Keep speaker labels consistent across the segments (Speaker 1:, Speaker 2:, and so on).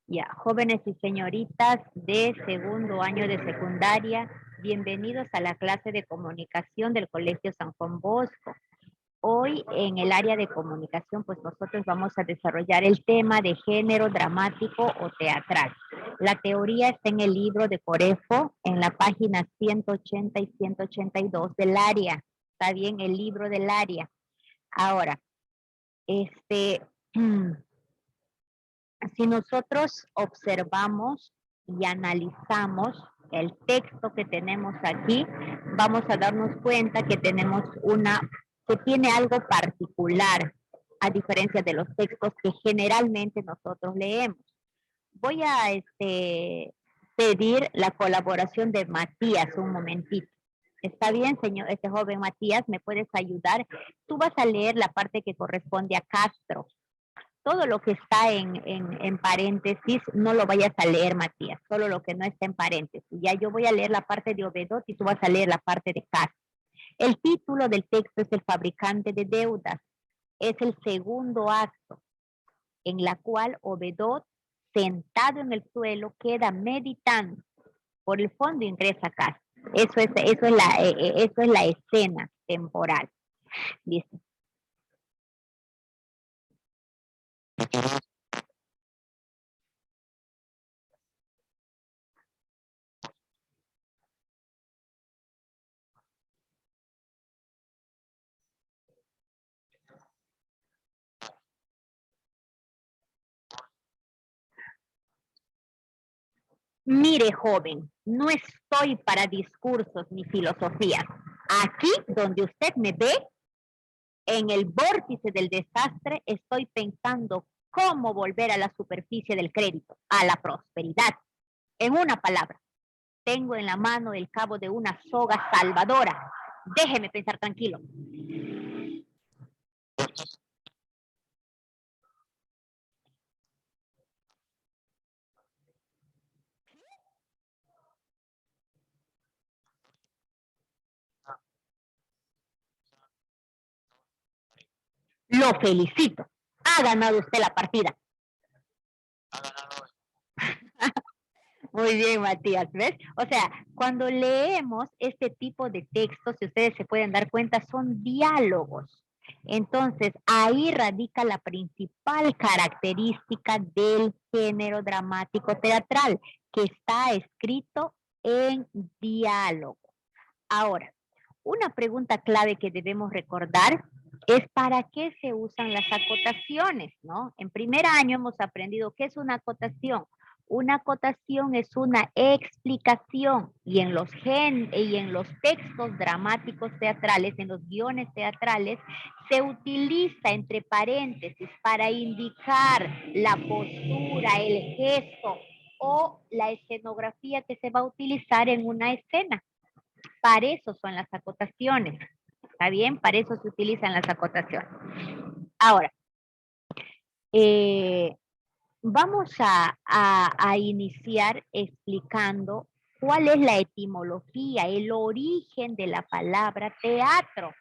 Speaker 1: Ya, jóvenes y señoritas de segundo año de secundaria, bienvenidos a la clase de comunicación del Colegio San Juan Bosco. Hoy en el área de comunicación, pues nosotros vamos a desarrollar el tema de género dramático o teatral. La teoría está en el libro de Corefo, en la página 180 y 182 del área. Está bien, el libro del área. Ahora, si nosotros observamos y analizamos el texto que tenemos aquí, vamos a darnos cuenta que tenemos que tiene algo particular, a diferencia de los textos que generalmente nosotros leemos. Voy a pedir la colaboración de Matías un momentito. ¿Está bien, señor, joven Matías? ¿Me puedes ayudar? Tú vas a leer la parte que corresponde a Castro. Todo lo que está en paréntesis, no lo vayas a leer, Matías, solo lo que no está en paréntesis. Ya yo voy a leer la parte de Obedot y tú vas a leer la parte de Castro. El título del texto es El fabricante de deudas. Es el segundo acto, en la cual Obedot, sentado en el suelo, queda meditando. Por el fondo ingresa Castro. Eso es la escena temporal. Listo. Mire, joven, no estoy para discursos ni filosofías. Aquí donde usted me ve, en el vórtice del desastre, estoy pensando cómo volver a la superficie del crédito, a la prosperidad. En una palabra, tengo en la mano el cabo de una soga salvadora. Déjeme pensar tranquilo. Lo felicito. Ha ganado usted la partida. Muy bien, Matías, ¿ves? O sea, cuando leemos este tipo de textos, si ustedes se pueden dar cuenta, son diálogos. Entonces, ahí radica la principal característica del género dramático teatral, que está escrito en diálogo. Ahora, una pregunta clave que debemos recordar es para qué se usan las acotaciones, ¿no? En primer año hemos aprendido qué es una acotación. Una acotación es una explicación y en los textos dramáticos teatrales, en los guiones teatrales, se utiliza entre paréntesis para indicar la postura, el gesto o la escenografía que se va a utilizar en una escena. Para eso son las acotaciones. ¿Está bien? Para eso se utilizan las acotaciones. Ahora, vamos a iniciar explicando cuál es la etimología, el origen de la palabra teatro.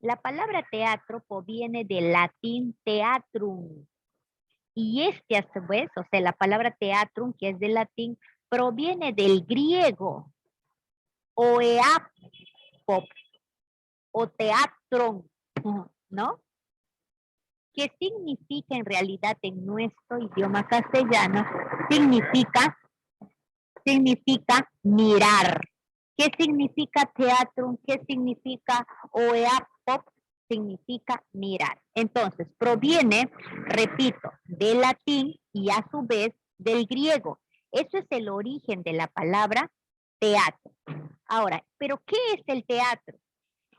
Speaker 1: La palabra teatro proviene del latín teatrum. Y a su vez, o sea, la palabra teatrum, que es del latín, proviene del griego oeapop o teatron, ¿no? ¿Qué significa en realidad en nuestro idioma castellano? Significa mirar. ¿Qué significa teatrum? ¿Qué significa oeapop? Significa mirar. Entonces, proviene, repito, del latín y a su vez del griego. Eso es el origen de la palabra teatro. Ahora, ¿pero qué es el teatro?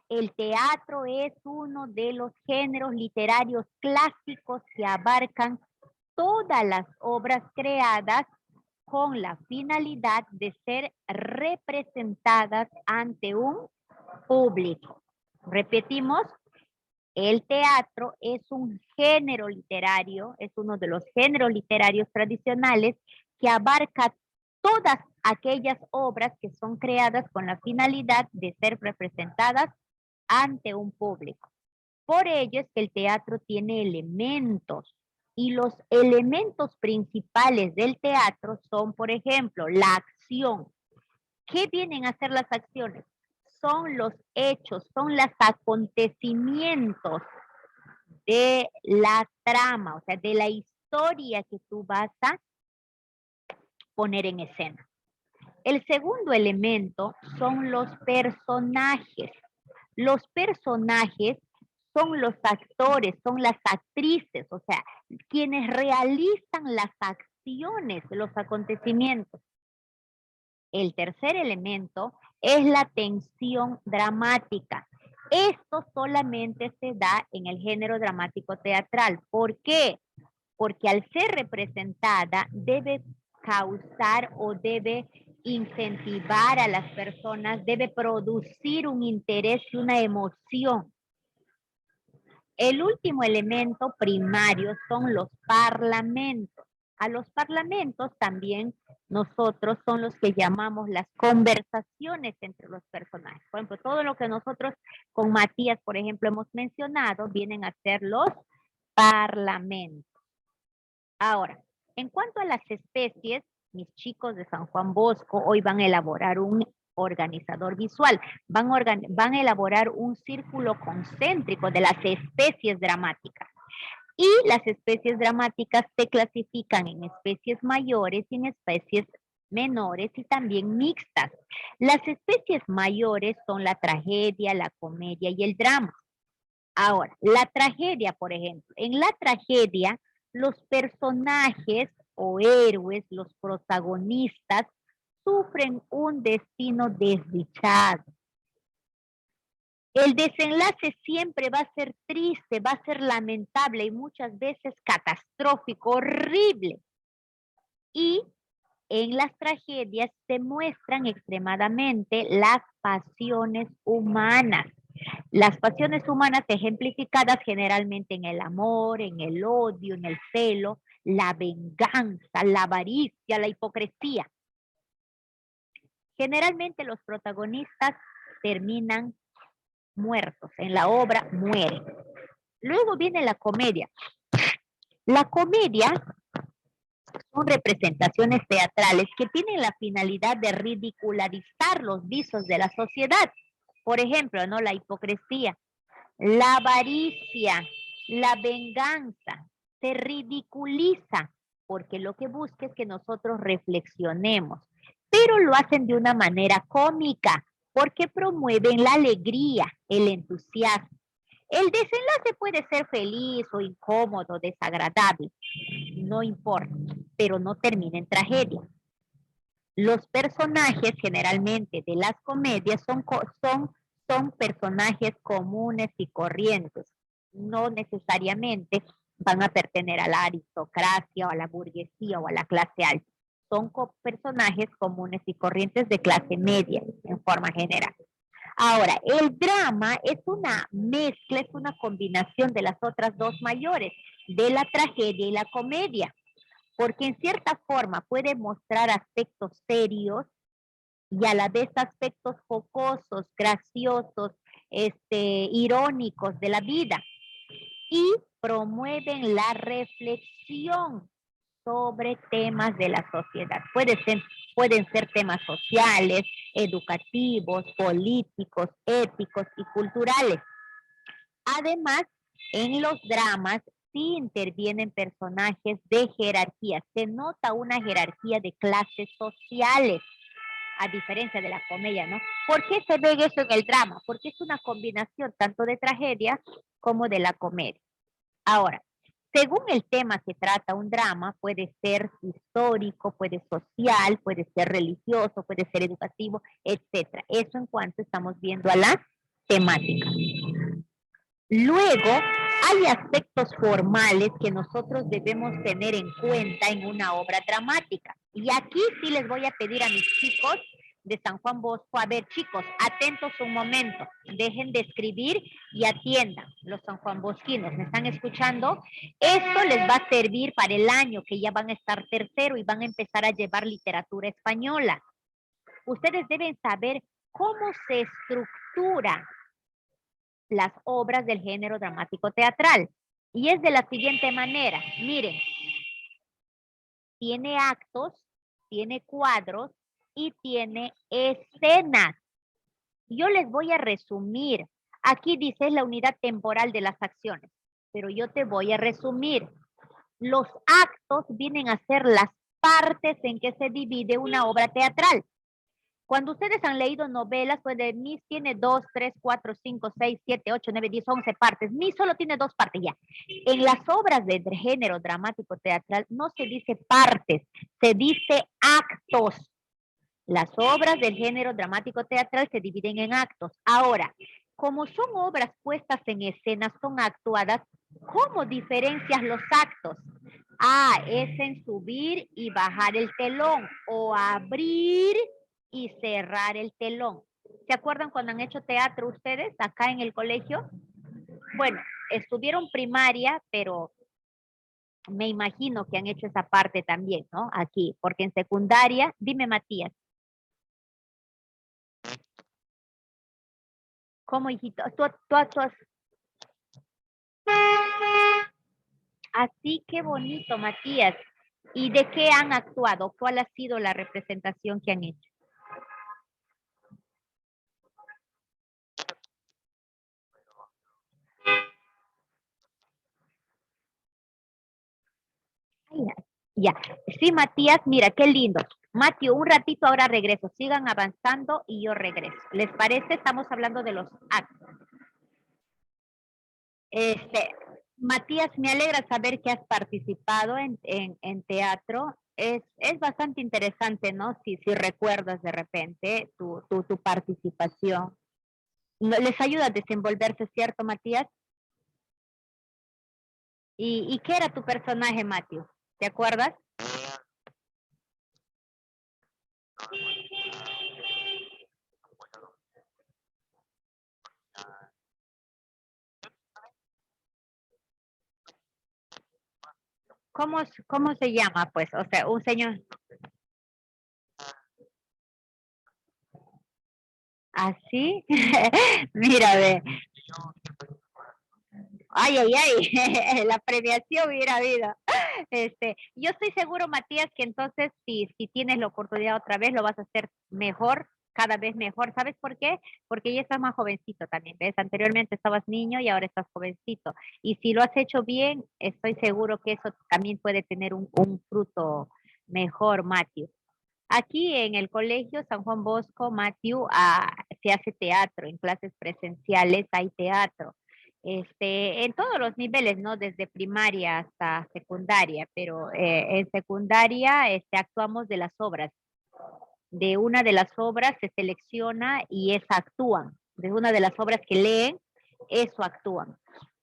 Speaker 1: El teatro es uno de los géneros literarios clásicos que abarcan todas las obras creadas con la finalidad de ser representadas ante un público. Repetimos, el teatro es un género literario, es uno de los géneros literarios tradicionales que abarca todas aquellas obras que son creadas con la finalidad de ser representadas ante un público. Por ello es que el teatro tiene elementos Y los elementos principales del teatro son, por ejemplo, la acción. ¿Qué vienen a ser las acciones? Son los hechos, son los acontecimientos de la trama, o sea, de la historia que tú vas a poner en escena. El segundo elemento son los personajes. Los personajes son los actores, son las actrices, o sea, quienes realizan las acciones, los acontecimientos. El tercer elemento es la tensión dramática. Esto solamente se da en el género dramático teatral. ¿Por qué? Porque al ser representada debe causar o debe incentivar a las personas, debe producir un interés y una emoción. El último elemento primario son los parlamentos. A los parlamentos también nosotros son los que llamamos las conversaciones entre los personajes. Por ejemplo, todo lo que nosotros con Matías, por ejemplo, hemos mencionado, vienen a ser los parlamentos. Ahora, en cuanto a las especies, mis chicos de San Juan Bosco hoy van a elaborar un organizador visual, van a elaborar un círculo concéntrico de las especies dramáticas. Y las especies dramáticas se clasifican en especies mayores y en especies menores y también mixtas. Las especies mayores son la tragedia, la comedia y el drama. Ahora, la tragedia, por ejemplo, en la tragedia, los personajes o héroes, los protagonistas, sufren un destino desdichado. El desenlace siempre va a ser triste, va a ser lamentable y muchas veces catastrófico, horrible. Y en las tragedias se muestran extremadamente las pasiones humanas. Las pasiones humanas ejemplificadas generalmente en el amor, en el odio, en el celo, la venganza, la avaricia, la hipocresía. Generalmente los protagonistas terminan muertos, en la obra mueren. Luego viene la comedia. La comedia son representaciones teatrales que tienen la finalidad de ridicularizar los vicios de la sociedad. Por ejemplo, ¿no? La hipocresía, la avaricia, la venganza, se ridiculiza porque lo que busca es que nosotros reflexionemos, pero lo hacen de una manera cómica porque promueven la alegría, el entusiasmo. El desenlace puede ser feliz o incómodo, desagradable, no importa, pero no termina en tragedia. Los personajes generalmente de las comedias son personajes comunes y corrientes. No necesariamente van a pertenecer a la aristocracia o a la burguesía o a la clase alta. Son personajes comunes y corrientes de clase media en forma general. Ahora, el drama es una mezcla, es una combinación de las otras dos mayores, de la tragedia y la comedia, porque en cierta forma puede mostrar aspectos serios y a la vez aspectos jocosos, graciosos, irónicos de la vida y promueven la reflexión sobre temas de la sociedad. Pueden ser temas sociales, educativos, políticos, éticos y culturales. Además, en los dramas sí intervienen personajes de jerarquía. Se nota una jerarquía de clases sociales, a diferencia de la comedia, ¿no? ¿Por qué se ve eso en el drama? Porque es una combinación tanto de tragedia como de la comedia. Ahora, según el tema que trata un drama, puede ser histórico, puede ser social, puede ser religioso, puede ser educativo, etc. Eso en cuanto estamos viendo a la temática. Luego, hay aspectos formales que nosotros debemos tener en cuenta en una obra dramática. Y aquí sí les voy a pedir a mis chicos de San Juan Bosco, a ver chicos, atentos un momento, dejen de escribir y atiendan, los San Juan Bosquinos, ¿me están escuchando? Esto les va a servir para el año que ya van a estar tercero y van a empezar a llevar literatura española. Ustedes deben saber cómo se estructura las obras del género dramático teatral. Y es de la siguiente manera. Miren, tiene actos, tiene cuadros y tiene escenas. Yo les voy a resumir. Aquí dice la unidad temporal de las acciones, pero yo te voy a resumir. Los actos vienen a ser las partes en que se divide una obra teatral. Cuando ustedes han leído novelas, pues de Miss tiene 2, 3, 4, 5, 6, 7, 8, 9, 10, 11 partes. Miss solo tiene 2 partes ya. En las obras de género dramático teatral no se dice partes, se dice actos. Las obras del género dramático teatral se dividen en actos. Ahora, como son obras puestas en escena, son actuadas, ¿cómo diferencias los actos? Ah, es en subir y bajar el telón o abrir y cerrar el telón. ¿Se acuerdan cuando han hecho teatro ustedes acá en el colegio? Bueno, estuvieron primaria, pero me imagino que han hecho esa parte también, ¿no? Aquí, porque en secundaria, dime Matías, ¿cómo hijito? Tú actúas así, qué bonito, Matías. ¿Y de qué han actuado? ¿Cuál ha sido la representación que han hecho? Ay, ya, sí, Matías, mira, qué lindo. Mateo, un ratito ahora regreso. Sigan avanzando y yo regreso. ¿Les parece? Estamos hablando de los actos. Este, Matías, me alegra saber que has participado en teatro. Es bastante interesante, ¿no? Si recuerdas de repente tu participación. Les ayuda a desenvolverse, ¿cierto, Matías? ¿Y qué era tu personaje, Matthew? ¿Te acuerdas? ¿Cómo se llama, pues? O sea, un señor así. Mira, ve. Ay, ay, ay. La premiación hubiera habido. Yo estoy seguro, Matías, que entonces si tienes la oportunidad otra vez, lo vas a hacer mejor, cada vez mejor. ¿Sabes por qué? Porque ya estás más jovencito también, ¿ves? Anteriormente estabas niño y ahora estás jovencito. Y si lo has hecho bien, estoy seguro que eso también puede tener un fruto mejor, Matthew. Aquí en el colegio San Juan Bosco, Matthew, se hace teatro, en clases presenciales hay teatro. En todos los niveles, ¿no? Desde primaria hasta secundaria, pero en secundaria actuamos de las obras. De una de las obras se selecciona y esa actúan. De una de las obras que leen, eso actúan.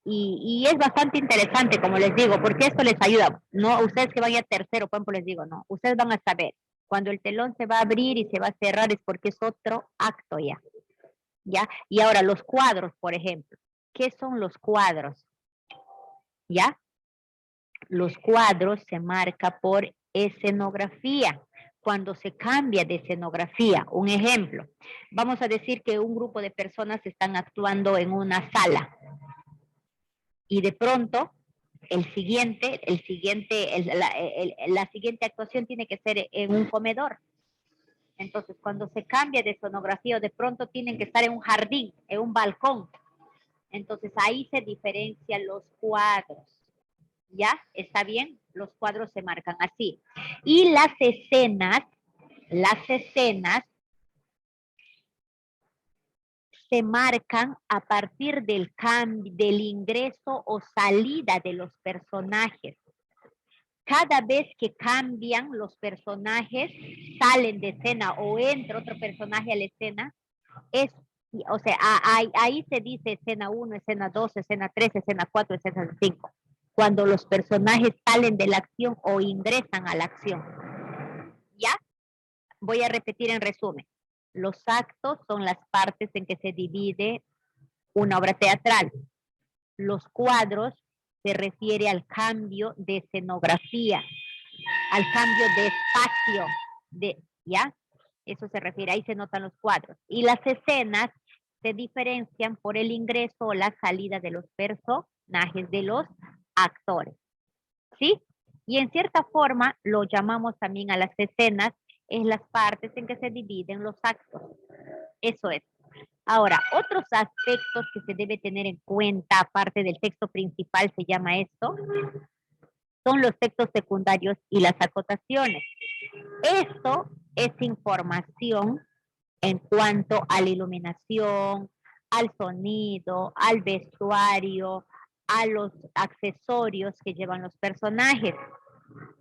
Speaker 1: Y es bastante interesante, como les digo, porque esto les ayuda. No, ustedes que van a tercero, por ejemplo, les digo, no, ustedes van a saber. Cuando el telón se va a abrir y se va a cerrar es porque es otro acto ya. ¿Ya? Y ahora los cuadros, por ejemplo. ¿Qué son los cuadros? ¿Ya? Los cuadros se marca por escenografía. Cuando se cambia de escenografía, un ejemplo, vamos a decir que un grupo de personas están actuando en una sala y de pronto la siguiente actuación tiene que ser en un comedor. Entonces, cuando se cambia de escenografía, de pronto tienen que estar en un jardín, en un balcón. Entonces, ahí se diferencian los cuadros. ¿Ya? ¿Está bien? Los cuadros se marcan así. Y las escenas se marcan a partir del ingreso o salida de los personajes. Cada vez que cambian los personajes, salen de escena o entra otro personaje a la escena, o sea, ahí se dice escena 1, escena 2, escena 3, escena 4, escena 5. Cuando los personajes salen de la acción o ingresan a la acción. ¿Ya? Voy a repetir en resumen. Los actos son las partes en que se divide una obra teatral. Los cuadros se refiere al cambio de escenografía, al cambio de espacio, ¿ya? Eso se refiere, ahí se notan los cuadros. Y las escenas se diferencian por el ingreso o la salida de los personajes, de los actores, ¿sí? Y en cierta forma lo llamamos también a las escenas, en las partes en que se dividen los actos. Eso es. Ahora, otros aspectos que se debe tener en cuenta, aparte del texto principal, se llama esto, son los textos secundarios y las acotaciones. Esto es información en cuanto a la iluminación, al sonido, al vestuario, a los accesorios que llevan los personajes.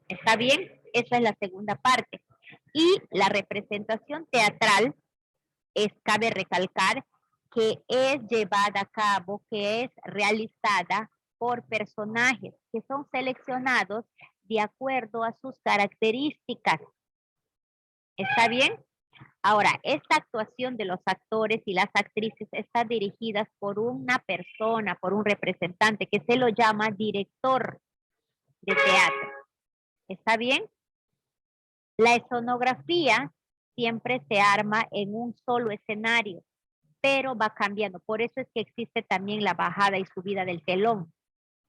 Speaker 1: ¿Está bien? Esa es la segunda parte. Y la representación teatral cabe recalcar que es llevada a cabo, que es realizada por personajes que son seleccionados de acuerdo a sus características. ¿Está bien? Ahora, esta actuación de los actores y las actrices está dirigida por una persona, por un representante que se lo llama director de teatro. ¿Está bien? La escenografía siempre se arma en un solo escenario, pero va cambiando. Por eso es que existe también la bajada y subida del telón,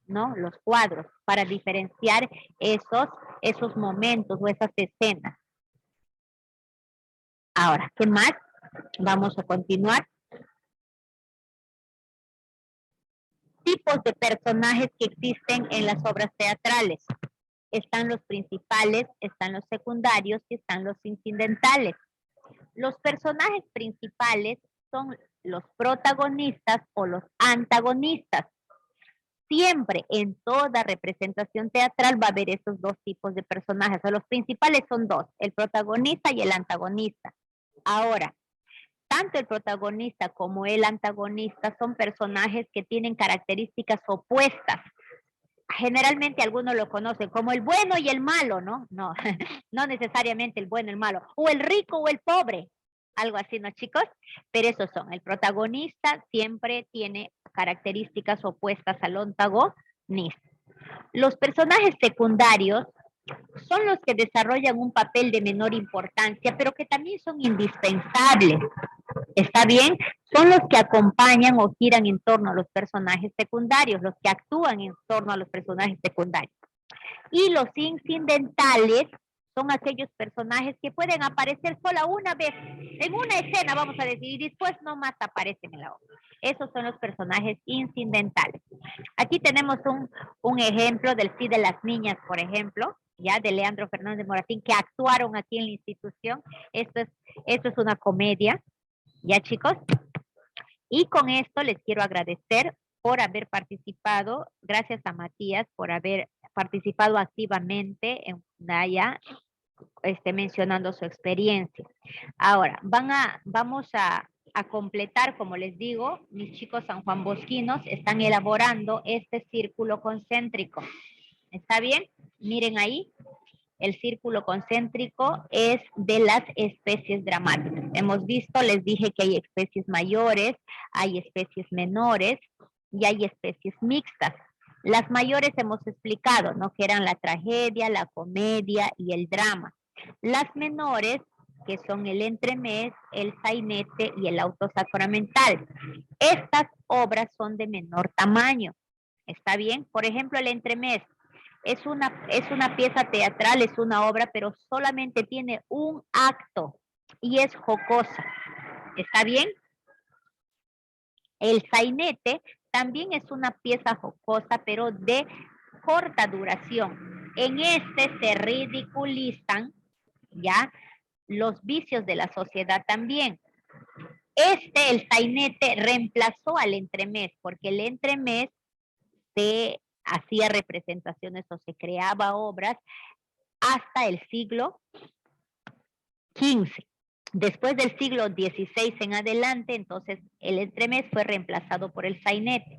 Speaker 1: ¿no? Los cuadros, para diferenciar esos momentos o esas escenas. Ahora, ¿qué más? Vamos a continuar. Tipos de personajes que existen en las obras teatrales. Están los principales, están los secundarios y están los incidentales. Los personajes principales son los protagonistas o los antagonistas. Siempre en toda representación teatral va a haber esos dos tipos de personajes. O los principales son dos, el protagonista y el antagonista. Ahora, tanto el protagonista como el antagonista son personajes que tienen características opuestas. Generalmente algunos lo conocen como el bueno y el malo, ¿no? No, no necesariamente el bueno y el malo. O el rico o el pobre. Algo así, ¿no, chicos? Pero esos son. El protagonista siempre tiene características opuestas al antagonista. Los personajes secundarios son los que desarrollan un papel de menor importancia, pero que también son indispensables. ¿Está bien? Son los que acompañan o giran en torno a los personajes secundarios, los que actúan en torno a los personajes secundarios. Y los incidentales son aquellos personajes que pueden aparecer sola una vez, en una escena, vamos a decir, y después no más aparecen en la obra. Esos son los personajes incidentales. Aquí tenemos un ejemplo del Sí de las Niñas, por ejemplo, ya de Leandro Fernández Moratín, que actuaron aquí en la institución. Esto es una comedia, ¿ya, chicos? Y con esto les quiero agradecer por haber participado, gracias a Matías por haber participado activamente en Naya, mencionando su experiencia. Ahora, vamos a completar, como les digo, mis chicos San Juan Bosquinos están elaborando este círculo concéntrico. ¿Está bien? Miren ahí, el círculo concéntrico es de las especies dramáticas. Hemos visto, les dije que hay especies mayores, hay especies menores y hay especies mixtas. Las mayores hemos explicado, ¿no? Que eran la tragedia, la comedia y el drama. Las menores, que son el entremés, el sainete y el auto sacramental. Estas obras son de menor tamaño. ¿Está bien? Por ejemplo, el entremés es una pieza teatral, es una obra, pero solamente tiene un acto y es jocosa. ¿Está bien? El sainete también es una pieza jocosa, pero de corta duración. En este se ridiculizan ya los vicios de la sociedad también. El sainete reemplazó al entremés, porque el entremés se hacía representaciones o se creaba obras hasta el siglo XV. Después del siglo XVI en adelante, entonces el entremés fue reemplazado por el sainete.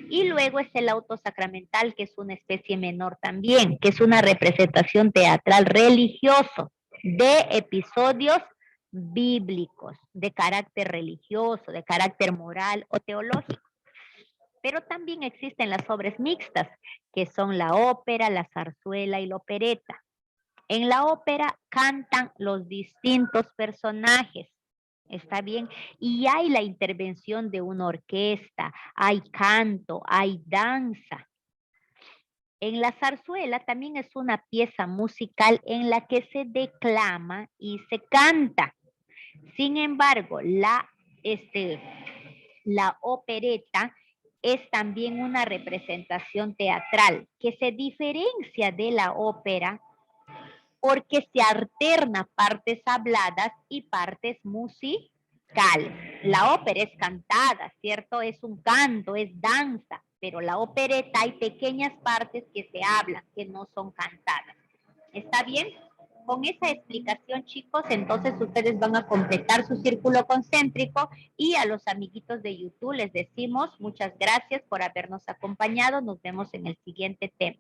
Speaker 1: Y luego es el auto sacramental, que es una especie menor también, que es una representación teatral religioso de episodios bíblicos, de carácter religioso, de carácter moral o teológico. Pero también existen las obras mixtas, que son la ópera, la zarzuela y la opereta. En la ópera cantan los distintos personajes, ¿está bien? Y hay la intervención de una orquesta, hay canto, hay danza. En la zarzuela también es una pieza musical en la que se declama y se canta. Sin embargo, la opereta es también una representación teatral que se diferencia de la ópera porque se alterna partes habladas y partes musicales. La ópera es cantada, ¿cierto? Es un canto, es danza, pero la opereta hay pequeñas partes que se hablan, que no son cantadas. ¿Está bien? Con esa explicación, chicos, entonces ustedes van a completar su círculo concéntrico y a los amiguitos de YouTube les decimos muchas gracias por habernos acompañado. Nos vemos en el siguiente tema.